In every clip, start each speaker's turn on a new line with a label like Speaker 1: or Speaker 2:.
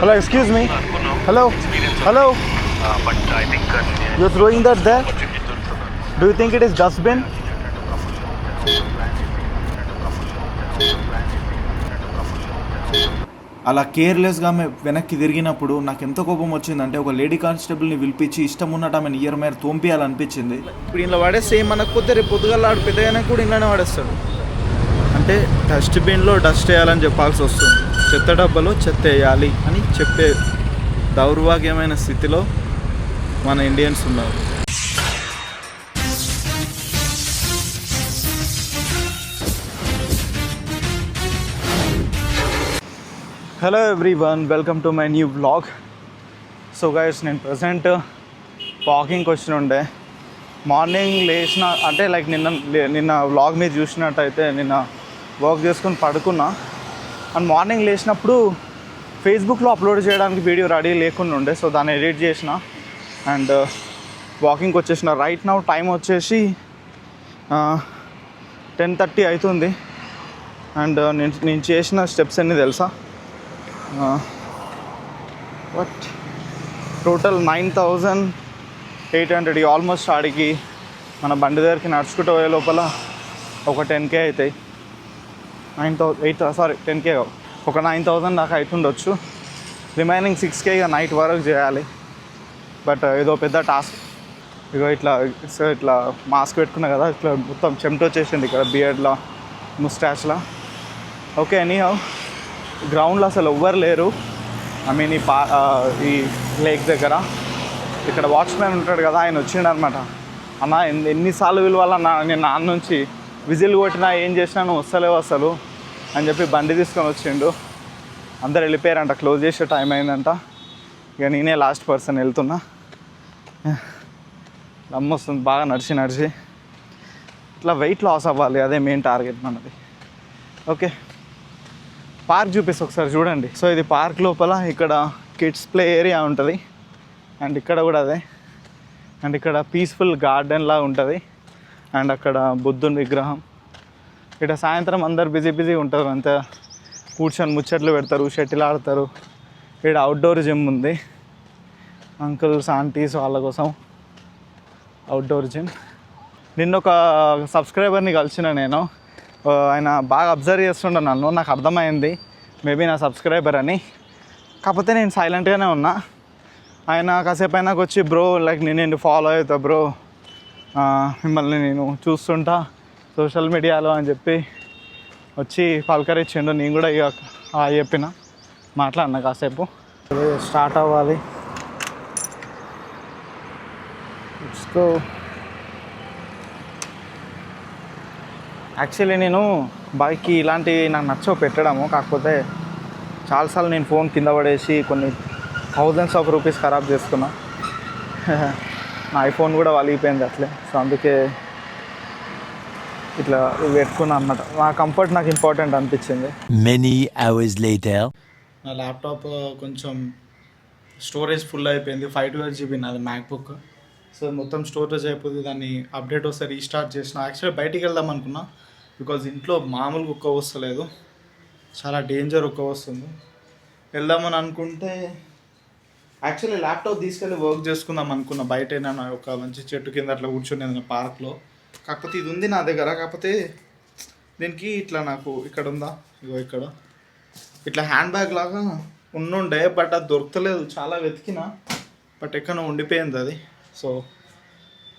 Speaker 1: Hello, excuse me. Hello. Hello.
Speaker 2: But I think
Speaker 1: You're throwing that there? Do you think it is dustbin?
Speaker 3: అలా కేర్లెస్గా వెనక్కి తిరిగినప్పుడు నాకు ఎంత కోపం వచ్చిందంటే ఒక లేడీ కానిస్టేబుల్ని పిలిపించి ఇష్టం ఉన్నట్టు ఆమె ఇయర్ మేర తోంపియాలనిపించింది.
Speaker 1: ఇప్పుడు ఇలా పడేస్తే ఏమనకపోతే రేపు పొద్దుగాల ఆడు పెద్దగానే కూడా ఇంట్లోనే పడేస్తాడు. అంటే డస్ట్బిన్లో డస్ట్ వేయాలని చెప్పాల్సి వస్తుంది, చెత్త డబ్బాలో చెత్త వేయాలి అని చెప్పే దౌర్భాగ్యమైన స్థితిలో మన ఇండియన్స్ ఉన్నారు. Hello everyone, welcome to my new vlog. So guys, నేను ప్రజెంట్ వాకింగ్కి వచ్చిన ఉండే. మార్నింగ్ లేచిన అంటే లైక్ నిన్న వ్లాగ్ మీరు చూసినట్టయితే నిన్న వర్క్ చేసుకొని పడుకున్నా. అండ్ మార్నింగ్ లేచినప్పుడు ఫేస్బుక్లో అప్లోడ్ చేయడానికి వీడియో రెడీ లేకుండా ఉండే, సో దాన్ని ఎడిట్ చేసిన అండ్ వాకింగ్కి వచ్చేసిన. రైట్ నౌ టైం వచ్చేసి 10:30 అవుతుంది. అండ్ నేను చేసిన స్టెప్స్ ఎన్ని తెలుసా? But total 9,800. ఆల్మోస్ట్ ఆడికి మన బండి దగ్గరికి నడుచుకుంటూ పోయే లోపల ఒక 10K అవుతాయి. 10K ఒక 9,000 దాకా అవుతుండొచ్చు. రిమైనింగ్ 6K ఇక నైట్ వరకు చేయాలి. బట్ ఏదో పెద్ద టాస్క్. ఇగో ఇట్లా మాస్క్ పెట్టుకున్నా కదా, ఇట్లా మొత్తం చెమట వచ్చేసింది ఇక్కడ బియర్డ్లా, ముస్టాచ్లా. ఓకే, ఎనీహౌ గ్రౌండ్లో అసలు ఎవ్వరు లేరు. ఐ మీన్ ఈ లేక్ దగ్గర ఇక్కడ వాచ్మ్యాన్ ఉంటాడు కదా, ఆయన వచ్చిండు అనమాట. అన్న ఎన్నిసార్లు పిలవాలన్నా, నేను నాన్న నుంచి విజిల్ కొట్టినా ఏం చేసినా నువ్వు వస్తలేవు అసలు అని చెప్పి బండి తీసుకొని వచ్చిండు. అందరు వెళ్ళిపోయారంట, క్లోజ్ చేసే టైం అయిందంట. ఇక నేనే లాస్ట్ పర్సన్ వెళ్తున్నా. నమ్మొస్తుంది బాగా నడిచి ఇట్లా వెయిట్ లాస్ అవ్వాలి, అదే మెయిన్ టార్గెట్ మనది. ఓకే, పార్క్ చూపిస్తే ఒకసారి చూడండి. సో ఇది పార్క్ లోపల ఇక్కడ కిడ్స్ ప్లే ఏరియా ఉంటుంది అండ్ ఇక్కడ కూడా అదే. అండ్ ఇక్కడ పీస్ఫుల్ గార్డెన్లా ఉంటుంది. అండ్ అక్కడ బుద్ధుని విగ్రహం. ఇక్కడ సాయంత్రం అందరు బిజీ ఉంటారు, అంతా కూర్చొని ముచ్చట్లు పెడతారు, షటిల్ ఆడతారు. ఇక్కడ అవుట్డోర్ జిమ్ ఉంది, అంకుల్స్ ఆంటీస్ వాళ్ళ కోసం అవుట్డోర్ జిమ్. నిన్న ఒక సబ్స్క్రైబర్ని కలిసిన నేను. ఆయన బాగా అబ్జర్వ్ చేస్తుండే నన్ను, నాకు అర్థమైంది మేబీ నా సబ్స్క్రైబర్ అని. కాకపోతే నేను సైలెంట్గానే ఉన్నా. ఆయన కాసేపు అయినాకు వచ్చి, బ్రో లైక్ నేను ఫాలో అవుతా బ్రో, మిమ్మల్ని నేను చూస్తుంటా సోషల్ మీడియాలో అని చెప్పి వచ్చి పలకరించిండు. నేను కూడా ఇక చెప్పిన, మాట్లాడినా కాసేపు. స్టార్ట్ అవ్వాలి. సో యాక్చువల్లీ నేను బైక్కి ఇలాంటివి నాకు నచ్చవు పెట్టడము. కాకపోతే చాలాసార్లు నేను ఫోన్ కింద పడేసి కొన్ని థౌజండ్స్ ఆఫ్ రూపీస్ ఖరాబ్ చేసుకున్నా. నా ఐఫోన్ కూడా వలిగిపోయింది అట్లే. సో అందుకే ఇట్లా పెట్టుకున్నా అన్నమాట. నా కంఫర్ట్ నాకు ఇంపార్టెంట్ అనిపించింది.
Speaker 4: Many hours later.
Speaker 1: నా ల్యాప్టాప్ కొంచెం స్టోరేజ్ ఫుల్ అయిపోయింది. 512 GB నాది మ్యాక్బుక్. సో మొత్తం స్టోరేజ్ అయిపోతుంది. దాన్ని అప్డేట్ వస్తే రీస్టార్ట్ చేసిన. యాక్చువల్లీ బయటికి వెళ్దాం అనుకున్నా, బికాజ్ ఇంట్లో మామూలుగా ఒక్క వస్తలేదు, చాలా డేంజర్ ఒక్క వస్తుంది. వెళ్దామని అనుకుంటే యాక్చువల్లీ ల్యాప్టాప్ తీసుకెళ్ళి వర్క్ చేసుకుందాం అనుకున్నా బయట, నేను ఒక మంచి చెట్టు కింద అట్లా కూర్చొని ఏదైనా పార్క్లో. కాకపోతే ఇది ఉంది నా దగ్గర, కాకపోతే దీనికి ఇట్లా నాకు ఇక్కడ ఉందా, ఇగో ఇక్కడ ఇట్లా హ్యాండ్ బ్యాగ్ లాగా ఉండుండే, బట్ అది దొరకలేదు. చాలా వెతికినా బట్ ఎక్కడో ఉండిపోయింది అది. సో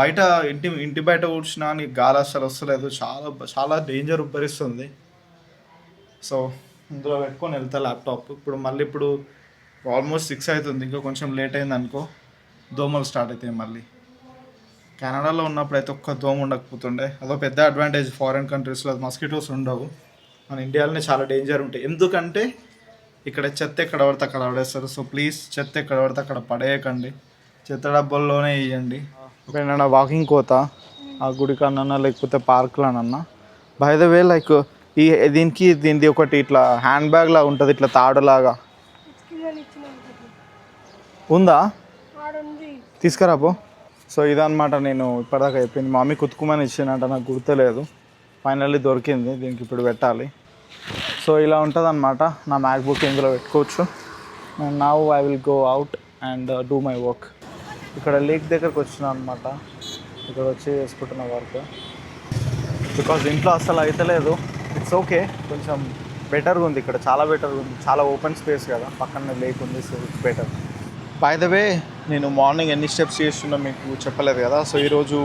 Speaker 1: బయట ఇంటి బయట కూర్చున్నా నీకు గాలి అసలు వస్తలేదు, చాలా డేంజర్ ఉబ్బరిస్తుంది. సో ఇందులో పెట్టుకొని వెళ్తా ల్యాప్టాప్. ఇప్పుడు ఆల్మోస్ట్ 6 అవుతుంది, ఇంకా కొంచెం లేట్ అయింది అనుకో దోమలు స్టార్ట్ అవుతాయి మళ్ళీ. కెనడాలో ఉన్నప్పుడు అయితే ఒక్క దోమ ఉండకపోతుండే, అదో పెద్ద అడ్వాంటేజ్. ఫారిన్ కంట్రీస్లో మస్కిటోస్ ఉండవు, మన ఇండియాలోనే చాలా డేంజర్ ఉంటాయి. ఎందుకంటే ఇక్కడ చెత్త ఎక్కడ పడితే అక్కడ పడేస్తారు. సో ప్లీజ్ చెత్త ఎక్కడ పడితే అక్కడ పడేయకండి, చెత్త డబ్బాల్లోనే వేయండి. ఒకవేళ వాకింగ్ పోతా ఆ గుడికన్నా లేకపోతే పార్క్లోనన్నా. బై ద వే లైక్ దీనిది ఒకటి ఇట్లా హ్యాండ్ బ్యాగ్ లాగా ఉంటుంది, ఇట్లా తాడులాగా ఉందా, తీసుకురాపో. సో ఇదన్నమాట నేను ఇప్పటిదాకా చెప్పింది. మా మమ్మీ కుతుకుమని ఇచ్చిందంట, నాకు గుర్తులేదు. ఫైనల్లీ దొరికింది, దీనికి ఇప్పుడు పెట్టాలి. సో ఇలా ఉంటుంది అన్నమాట. నా మ్యాక్బుక్ ఇందులో పెట్టుకోవచ్చు. And now I will go out and do my work. ఇక్కడ లేక్ దగ్గరకు వచ్చిన అనమాట. ఇక్కడ వచ్చి చేసుకుంటున్న వర్క్ బికాజ్ ఇంట్లో అస్సలు అయితలేదు. ఇట్స్ ఓకే, కొంచెం బెటర్గా ఉంది ఇక్కడ, చాలా బెటర్గా ఉంది. చాలా ఓపెన్ స్పేస్ కదా, పక్కన లేక్ ఉంది, so it's better. By the way, నేను మార్నింగ్ ఎన్ని స్టెప్స్ చేస్తున్నా మీకు చెప్పలేదు కదా. సో ఈరోజు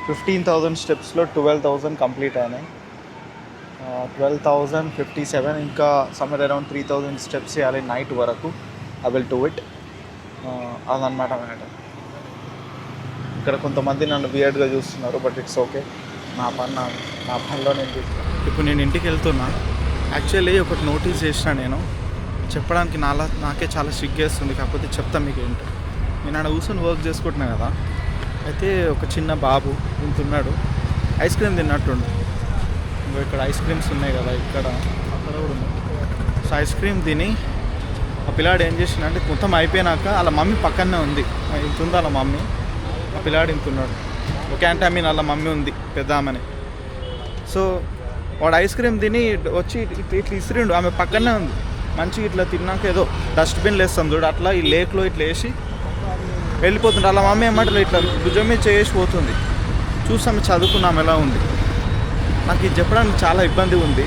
Speaker 1: 15,000 స్టెప్స్లో 12,000 కంప్లీట్ అయినాయి. 12,057, ఇంకా సమ్వేర్ అరౌండ్ 3,000 స్టెప్స్ చేయాలి నైట్ వరకు. I will do it. అదనమాట మ్యాటర్. ఇక్కడ కొంతమంది నన్ను వియర్డ్గా చూస్తున్నారు, బట్ ఇట్స్ ఓకే. నా పనిలో నేను చూస్తాను. ఇప్పుడు నేను ఇంటికి వెళ్తున్నా. యాక్చువల్లీ ఒకటి నోటీస్ చేసిన, నేను చెప్పడానికి నాకే చాలా సిగ్గేస్తుంది, కాకపోతే చెప్తాను మీకు ఏంటో. నేను ఆడ కూర్చొని వర్క్ చేసుకుంటున్నా కదా, అయితే ఒక చిన్న బాబు ఇంతున్నాడు, ఐస్ క్రీమ్ తిన్నట్టుండు. ఇక్కడ ఐస్ క్రీమ్స్ ఉన్నాయి కదా, ఇక్కడ అక్కడ కూడా ఉన్నాయి. సో ఐస్ క్రీమ్ తిని ఆ పిల్లాడు ఏం చేసిండంటే మొత్తం అయిపోయినాక వాళ్ళ మమ్మీ పక్కనే ఉంది, ఇంతుంది వాళ్ళ మమ్మీ. ఆ పిల్లాడు ఇంతున్నాడు. ఓకే అంటే వాళ్ళ మమ్మీ ఉంది పెద్ద ఆమెని. సో వాడు ఐస్ క్రీమ్ తిని వచ్చి ఇట్లా ఇసిరిండు, ఆమె పక్కనే ఉంది. మంచిగా ఇట్లా తిన్నాక ఏదో డస్ట్బిన్లు వేస్తాం చూడు, అట్లా ఈ లేక్లో ఇట్లా వేసి వెళ్ళిపోతుంది. వాళ్ళ మమ్మీ ఏమంటారు ఇట్లా భుజం మీద చేసిపోతుంది. చూస్తాము చదువుకున్నాము ఎలా ఉంది. నాకు ఇది చెప్పడానికి చాలా ఇబ్బంది ఉంది.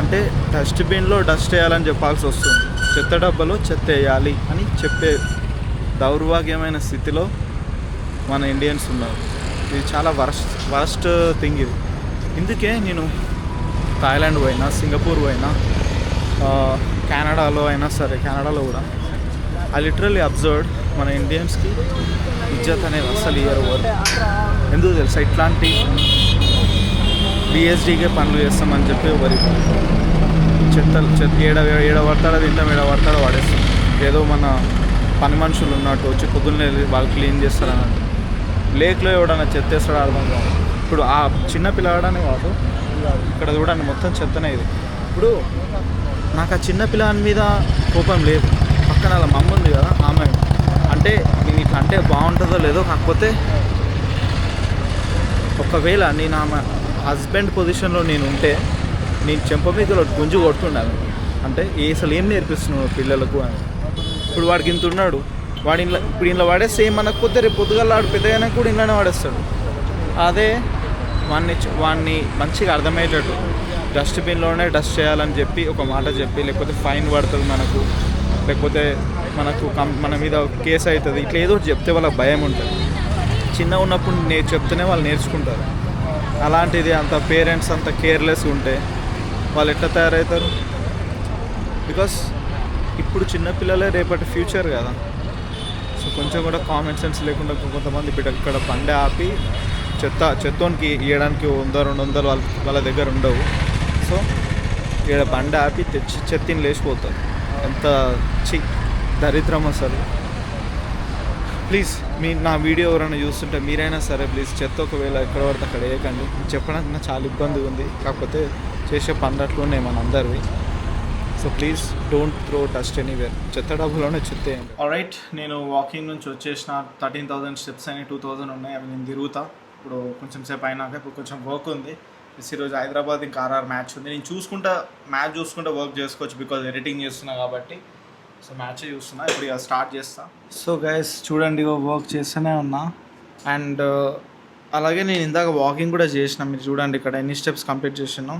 Speaker 1: అంటే డస్ట్బిన్లో డస్ట్ వేయాలని చెప్పాల్సి వస్తుంది, చెత్త డబ్బాలో చెత్త వేయాలి అని చెప్పే దౌర్భాగ్యమైన స్థితిలో మన ఇండియన్స్ ఉన్నారు. ఇది చాలా వరస్ట్ థింగ్ ఇది. ఇందుకే నేను థాయిలాండ్ పోయినా, సింగపూర్ పోయినా, కెనడాలో అయినా సరే, కెనడాలో కూడా ఐ లిటరల్లీ అబ్జర్వ్డ్ మన ఇండియన్స్కి ఇజ్జత్ అనేది అస్సలు ఇయ్యరు. ఎందుకు తెలుసా? ఇట్లాంటి బిఎస్డీకే పనులు చేస్తామని చెప్పి ఎవరి చెత్త ఏడ పడతాడో తింటాం, ఏడ పడతాడో వాడేస్తాం. ఏదో మన పని మనుషులు ఉన్నట్టు వచ్చి పొద్దున్నే వాళ్ళు క్లీన్ చేస్తారన్నట్టు. లేక్లో ఎవడన్నా చెత్త వేస్తాడో అర్థం కాదు. ఇప్పుడు ఆ చిన్న పిల్లగాడనే వాడు ఇక్కడ చూడండి మొత్తం చెత్తనే ఇది. ఇప్పుడు నాకు ఆ చిన్న పిల్లగాని మీద కోపం లేదు, పక్కన వాళ్ళ మమ్మ ఉంది కదా, ఆమె అంటే నేను ఇట్లా అంటే బాగుంటుందో లేదో, కాకపోతే ఒకవేళ నేను ఆమె హస్బెండ్ పొజిషన్లో నేను ఉంటే నేను చెంప మీద గుంజు కొడుతున్నాను. అంటే అసలు ఏం నేర్పిస్తున్నాడు పిల్లలకు అని. ఇప్పుడు వాడికి ఇంత ఉన్నాడు, వాడి ఇంట్లో ఇప్పుడు ఇంట్లో వాడేస్తే ఏమనకపోతే రేపు పొద్దుగల వాడు పెద్దగానే కూడా ఇంట్లోనే వాడేస్తాడు. అదే వాడిని మంచిగా అర్థమయ్యేటట్టు డస్ట్బిన్లోనే డస్ట్ చేయాలని చెప్పి ఒక మాట చెప్పి, లేకపోతే ఫైన్ పడుతుంది మనకు, లేకపోతే మన మీద కేసు అవుతుంది, ఇట్లా ఏదో చెప్తే వాళ్ళకి భయం ఉంటుంది. చిన్న ఉన్నప్పుడు చెప్తేనే వాళ్ళు నేర్చుకుంటారు. అలాంటిది అంత పేరెంట్స్ అంత కేర్లెస్గా ఉంటే వాళ్ళు ఎట్లా తయారవుతారు? బికాస్ ఇప్పుడు చిన్నపిల్లలే రేపటి ఫ్యూచర్ కదా. సో కొంచెం కూడా కామన్ సెన్స్ లేకుండా కొంతమంది ఇక్కడ బండి ఆపి చెత్తోనికి ఇవ్వడానికి 100-200 వాళ్ళ దగ్గర ఉండవు. సో ఇక్కడ బండి ఆపి చెత్తని లేచిపోతారు. ఎంత దరిద్రం అసలు. ప్లీజ్ నా వీడియో ఎవరైనా చూస్తుంటే మీరైనా సరే ప్లీజ్ చెత్త ఒకవేళ ఎక్కడ పడితే అక్కడ వేయకండి. చెప్పడానికి నాకు చాలా ఇబ్బంది ఉంది, కాకపోతే చేసే పనులట్లోనే మనందరివి. So please don't throw dust anywhere. చెత్త డబ్బులోనే చెత్త వేయండి. ఆల్రైట్, నేను వాకింగ్ నుంచి వచ్చేసిన. 13,000 స్టెప్స్ అని 2,000 ఉన్నాయి, అవి నేను తిరుగుతా. ఇప్పుడు కొంచెం సేపు అయినాక ఇప్పుడు కొంచెం వర్క్ ఉంది. ఈరోజు హైదరాబాద్ ఇంకా ఆర్ఆర్ మ్యాచ్ ఉంది. నేను మ్యాచ్ చూసుకుంటా వర్క్ చేసుకోవచ్చు, బికాజ్ ఎడిటింగ్ చేస్తున్నా కాబట్టి. సో మ్యాచ్ చూస్తున్నా, ఇప్పుడు ఇక స్టార్ట్ చేస్తా. సో గైస్ చూడండి, వర్క్ చేస్తూనే ఉన్నా. అండ్ అలాగే నేను ఇందాక వాకింగ్ కూడా చేసిన. మీరు చూడండి ఇక్కడ ఎన్ని స్టెప్స్ కంప్లీట్ చేసినాం.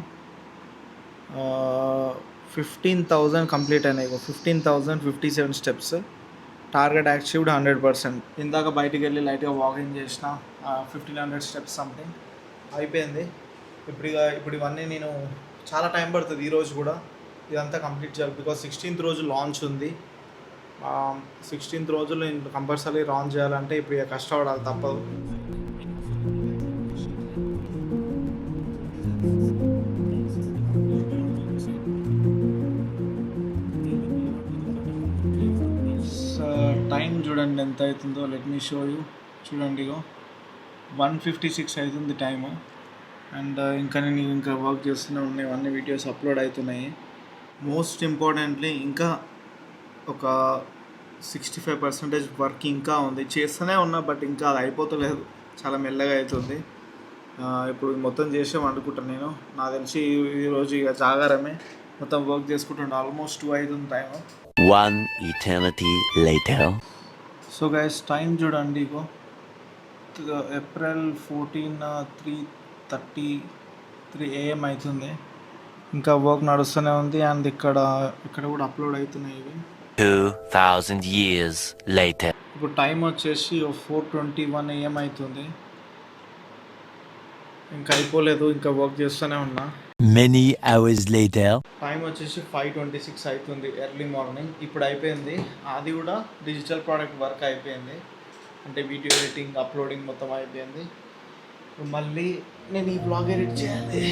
Speaker 1: 15,000 కంప్లీట్ అయినాయి. 15,057 స్టెప్స్. Target achieved 100%. ఇందాక బయటికి వెళ్ళి లైట్గా వాకింగ్ చేసిన. 1,500 స్టెప్స్ సంథింగ్ అయిపోయింది. ఇప్పుడు ఇవన్నీ నేను చాలా టైం పడుతుంది ఈరోజు కూడా ఇదంతా కంప్లీట్ చేయాలి, బికాజ్ 16th రోజు లాంచ్ ఉంది. 16th రోజులు నేను కంపల్సరీ లాంచ్ చేయాలంటే ఇప్పుడు ఇక కష్టపడాలి, తప్పదు. టైం చూడండి ఎంత అవుతుందో, లెట్ మీ షో యూ. చూడండి 1:56 అవుతుంది టైము. అండ్ ఇంకా వర్క్ చేస్తూనే ఉన్నాయి, అన్ని వీడియోస్ అప్లోడ్ అవుతున్నాయి. మోస్ట్ ఇంపార్టెంట్లీ ఇంకా ఒక 65% వర్క్ ఇంకా ఉంది. చేస్తూనే ఉన్నా, బట్ ఇంకా అది అయిపోతలేదు, చాలా మెల్లగా అవుతుంది. ఇప్పుడు మొత్తం చేసాం అనుకుంటాను నేను. నాకు తెలిసి ఈరోజు ఇక జాగారమే, మొత్తం వర్క్ చేసుకుంటుండే. ఆల్మోస్ట్ 2 అవుతుంది time.
Speaker 4: One eternity later.
Speaker 3: So guys time చూడండి ఇగో ఏప్రిల్ 14 3:33 AM అవుతుంది. ఇంకా వర్క్ నడుస్తూనే ఉంది అండ్ ఇక్కడ కూడా అప్లోడ్ అవుతున్నాయి ఇవి.
Speaker 4: 2000 years later.
Speaker 3: ఇప్పుడు టైం వచ్చేసి 4:21 AM అవుతుంది. ఇంకా అయిపోలేదు, ఇంకా వర్క్ చేస్తూనే ఉన్నా.
Speaker 4: Many hours later.
Speaker 3: టైం వచ్చేసి 5:26 అవుతుంది ఎర్లీ మార్నింగ్. ఇప్పుడు అయిపోయింది, అది కూడా డిజిటల్ ప్రోడక్ట్ వర్క్ అయిపోయింది, అంటే వీడియో ఎడిటింగ్ అప్లోడింగ్ మొత్తం అయిపోయింది. మళ్ళీ నేను ఈ బ్లాగ్ ఎడిట్ చేయాలి.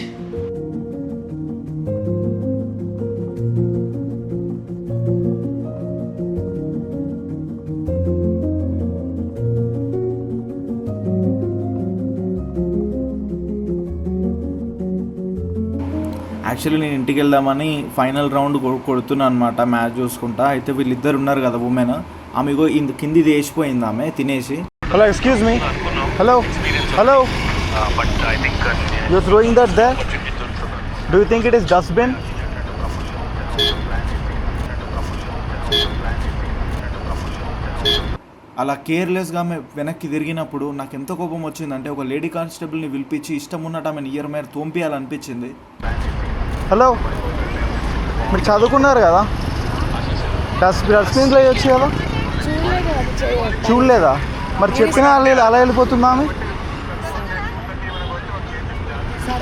Speaker 3: యాక్చువల్లీ నేను ఇంటికి వెళ్దామని ఫైనల్ రౌండ్ కొడుతున్నాను అనమాట, మ్యాచ్ చూసుకుంటా. అయితే వీళ్ళిద్దరు ఉన్నారు కదా ఉమెన్, ఆమె కింది వేసిపోయింది ఆమె తినేసి. Hello excuse me, hello hello, you throwing that there, do you think it is dustbin? అలా కేర్లెస్గా ఆమె వెనక్కి తిరిగినప్పుడు నాకు ఎంత కోపం వచ్చిందంటే ఒక లేడీ కానిస్టేబుల్ని పిలిపించి ఇష్టం ఉన్నట్టు ఆమెను ఇయర్ మేర తోంపియాలనిపించింది. హలో, మీరు చదువుకున్నారు కదా, డస్ట్బిన్లో వేయొచ్చు కదా, చూడలేదా? మరి చెప్పినా లేదు, అలా వెళ్ళిపోతుందా ఆమె?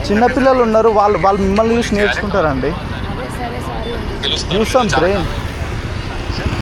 Speaker 3: చిన్నపిల్లలు ఉన్నారు, వాళ్ళు మిమ్మల్ని చూసి నేర్చుకుంటారండి. Use some brain.